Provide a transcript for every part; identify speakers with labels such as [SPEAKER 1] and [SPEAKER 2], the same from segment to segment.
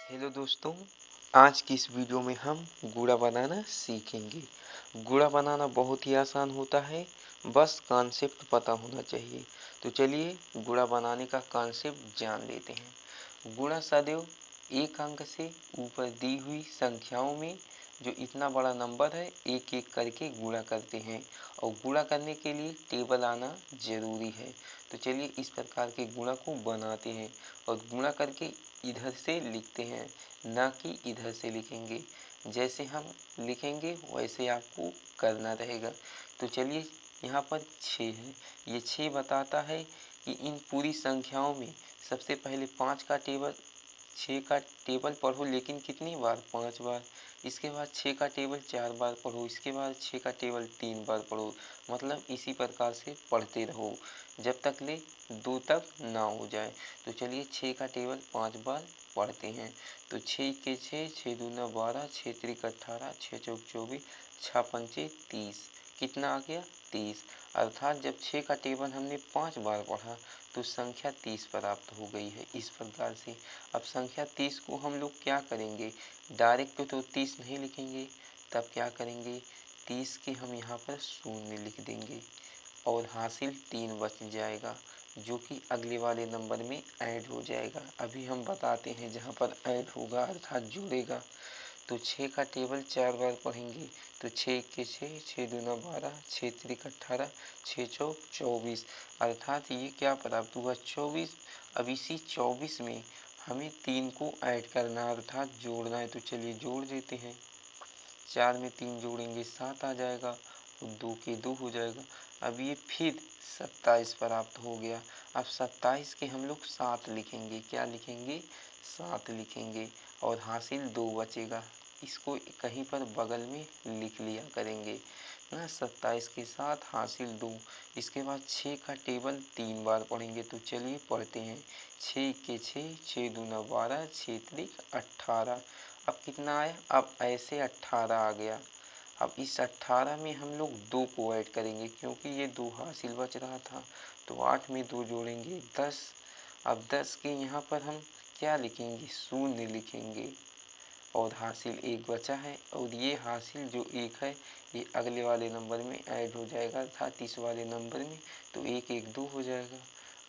[SPEAKER 1] Hello दोस्तों, आज की इस वीडियो में हम गुड़ा बनाना सीखेंगे। गुड़ा बनाना बहुत ही आसान होता है, बस कॉन्सेप्ट पता होना चाहिए। तो चलिए गुड़ा बनाने का कॉन्सेप्ट जान लेते हैं। गुणा सदैव एक अंक से ऊपर दी हुई संख्याओं में जो इतना बड़ा नंबर है एक एक करके गुणा करते हैं और गुणा करने के लिए टेबल आना ज़रूरी है। तो चलिए इस प्रकार के गुणा को बनाते हैं और गुणा करके इधर से लिखते हैं, ना कि इधर से लिखेंगे। जैसे हम लिखेंगे वैसे आपको करना रहेगा। तो चलिए यहाँ पर 6 है। ये 6 बताता है कि इन पूरी संख्याओं में सबसे पहले 5 का टेबल 6 का टेबल पढ़ो, लेकिन कितनी बार? 5 बार। इसके बाद 6 का टेबल 4 बार पढ़ो, इसके बाद 6 का टेबल 3 बार पढ़ो। मतलब इसी प्रकार से पढ़ते रहो जब तक ले 2 तक ना हो जाए। तो चलिए 6 का टेबल 5 बार पढ़ते हैं। तो 6 के 6, 6 दूना 12, 6 त्रिक 18, 6 चौक 24, 6 पंचे 30। कितना आ गया? 30। अर्थात जब 6 का टेबल हमने 5 बार पढ़ा तो संख्या 30 प्राप्त हो गई है। इस प्रकार से अब संख्या 30 को हम लोग क्या करेंगे? डायरेक्ट तो 30 नहीं लिखेंगे, तब क्या करेंगे? 30 के हम यहाँ पर शून्य लिख देंगे और हासिल 3 बच जाएगा, जो कि अगले वाले नंबर में ऐड हो जाएगा। अभी हम बताते हैं जहाँ पर ऐड होगा अर्थात जुड़ेगा। तो 6 का टेबल 4 बार पढ़ेंगे। तो 6 के 6, 6 दूना 12, 6 त्रिक 18, 6 चौक 24। अर्थात ये क्या प्राप्त हुआ? 24। अब इसी 24 में हमें 3 को ऐड करना है अर्थात जोड़ना है। तो चलिए जोड़ देते हैं। 4 में 3 जोड़ेंगे 7 आ जाएगा और 2 के 2 हो जाएगा। अब ये फिर 27 प्राप्त हो गया। अब 27 के हम लोग 7 लिखेंगे। क्या लिखेंगे? 7 लिखेंगे और हासिल 2 बचेगा। इसको कहीं पर बगल में लिख लिया करेंगे ना। 27 के 7 हासिल 2। इसके बाद 6 का टेबल 3 बार पढ़ेंगे। तो चलिए पढ़ते हैं। 6 के 6, 6 दूना 12, 6 त्रिक 18। अब कितना आया? अब ऐसे 18 आ गया। अब इस 18 में हम लोग 2 को ऐड करेंगे क्योंकि ये 2 हासिल बच रहा था। तो 8 में 2 जोड़ेंगे 10। अब 10 के यहाँ पर हम क्या लिखेंगे? शून्य लिखेंगे और हासिल 1 बचा है और ये हासिल जो 1 है ये अगले वाले नंबर में ऐड हो जाएगा अर्थात इस वाले नंबर में। तो 1 1 2 हो जाएगा।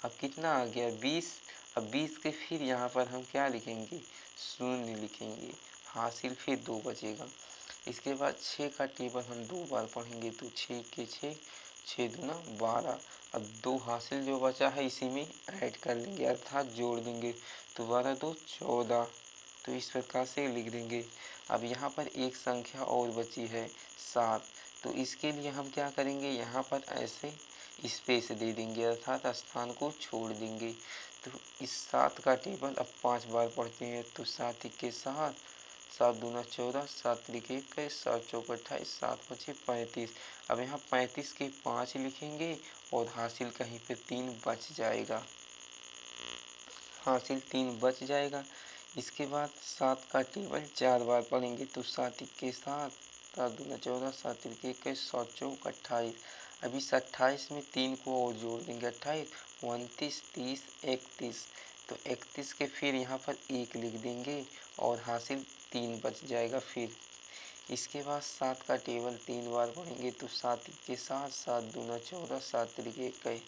[SPEAKER 1] अब कितना आ गया? 20। अब 20 के फिर यहाँ पर हम क्या लिखेंगे? शून्य लिखेंगे, हासिल फिर 2 बचेगा। इसके बाद 6 का टेबल हम 2 बार पढ़ेंगे। तो 6 के 6, 6 दूना 12। अब 2 हासिल जो बचा है इसी में ऐड कर लेंगे अर्थात जोड़ देंगे। तो 12 2 14। तो इस प्रकार से लिख देंगे। अब यहाँ पर एक संख्या और बची है 7। तो इसके लिए हम क्या करेंगे? यहाँ पर ऐसे स्पेस दे देंगे अर्थात स्थान को छोड़ देंगे। तो इस 7 का टेबल अब 5 बार पढ़ते हैं। तो 7 के 7, 7 दूना 14, 7 त्रिक 21, 7 चौक 28, 7 पचे 35। अब यहाँ 35 के 5 लिखेंगे और हासिल कहीं पे 3 बच जाएगा। हासिल 3 बच जाएगा। इसके बाद 7 का टेबल 4 बार पढ़ेंगे। तो 7 के 7, 7 दूना 14, 7 त्रिक 21, 7 चौक 28। अब इस 28 में 3 को और जोड़ देंगे 28, 29, 30, 31। तो 31 के फिर यहाँ पर 1 लिख देंगे और हासिल 3 बच जाएगा फिर। इसके बाद 7 का टेबल 3 बार पढ़ेंगे। तो 7 के 7, 7 दूना 14, 7 त्रिक 21,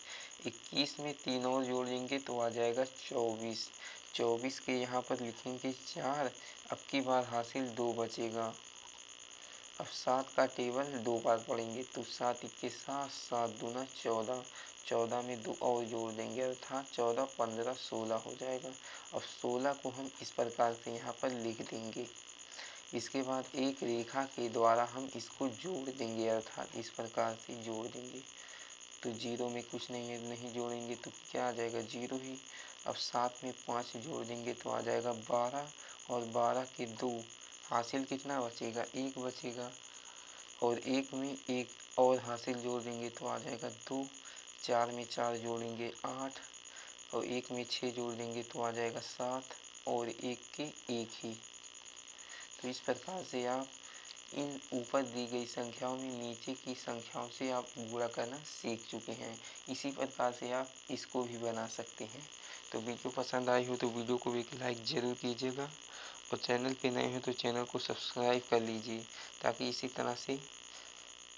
[SPEAKER 1] 21 में 3 और जोड़ देंगे तो आ जाएगा 24। 24 के यहाँ पर लिखेंगे 4। अब की बार हासिल 2 बचेगा। अब 7 का टेबल 2 बार पढ़ेंगे। तो 7 के 7, 7 दूना 14, 14 में 2 और जोड़ देंगे अर्थात 14 15 16 हो जाएगा। अब 16 को हम इस प्रकार से यहाँ पर लिख देंगे। इसके बाद एक रेखा के द्वारा हम इसको जोड़ देंगे अर्थात इस प्रकार से जोड़ देंगे। तो 0 में कुछ नहीं है, नहीं जोड़ेंगे तो क्या आ जाएगा? 0 ही। अब 7 में 5 जोड़ देंगे तो आ जाएगा 12 और 12 के 2। हासिल कितना बचेगा? 1 बचेगा और 1 में 1 और हासिल जोड़ देंगे तो आ जाएगा 2। 4 में 4 जोड़ेंगे 8 और 1 में 6 जोड़ देंगे तो आ जाएगा 7 और 1 के 1 ही। तो इस प्रकार से आप इन ऊपर दी गई संख्याओं में नीचे की संख्याओं से आप गुणा करना सीख चुके हैं। इसी प्रकार से आप इसको भी बना सकते हैं। तो वीडियो पसंद आई हो तो वीडियो को एक लाइक ज़रूर कीजिएगा और चैनल पे नए हैं तो चैनल को सब्सक्राइब कर लीजिए ताकि इसी तरह से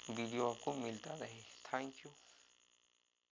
[SPEAKER 1] वीडियो आपको मिलता रहे। Thank you.